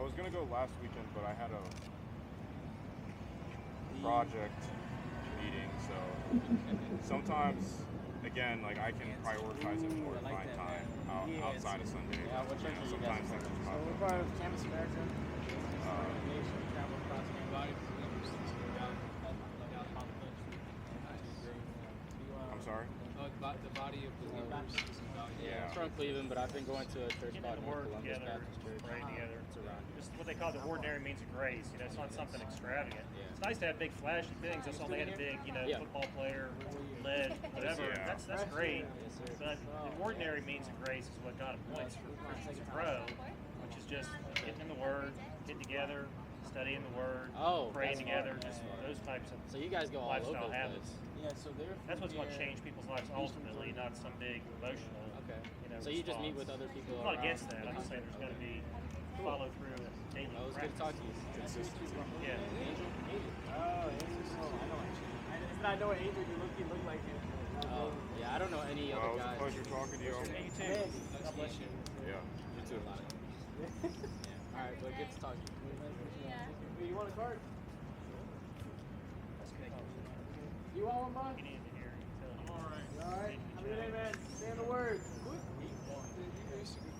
was gonna go last weekend, but I had a project meeting, so sometimes, again, like I can prioritize it more and find time outside of Sunday. Yeah, what church are you sometimes guys things from? just So pop we're up. part of Campus America. Nation travel across campus. I'm sorry? The body of believers. Yeah, I'm from Cleveland, but I've been going to a church called North Work Columbus together, Baptist Church. pray together. It's around. Just what they call the ordinary means of grace. You know, it's not something extravagant. Yeah. It's nice to have big flashy things. That's all they had a big, Yeah. football player, lead, whatever. Yeah. That's great. Yes, sir. But the ordinary means of grace is what God appoints for Christians to grow, which is just getting in the Word, getting together, studying the Word, Oh, praying that's together, smart. just those types of So you guys go all over lifestyle the habits. place. Yeah, so they're That's what's going to change people's lives ultimately, not some big emotional. Okay. So you just meet with other people. I'm not around against that. the I'm just saying there's going to country. be follow through and daily Well, it was good to talk to you. Consistency. Yeah. Angel? Oh, Angel. I know Angel. I know what Angel you look like him. Oh, yeah, I don't know any Well, other it was a guys. pleasure talking to you. Hey, you too. God bless you. Yeah, you too. All right, but good to talk to you. Hey, you want a card? You want one, bud? You need to hear. All right. Have a good day, man. Stay in the Word. He basically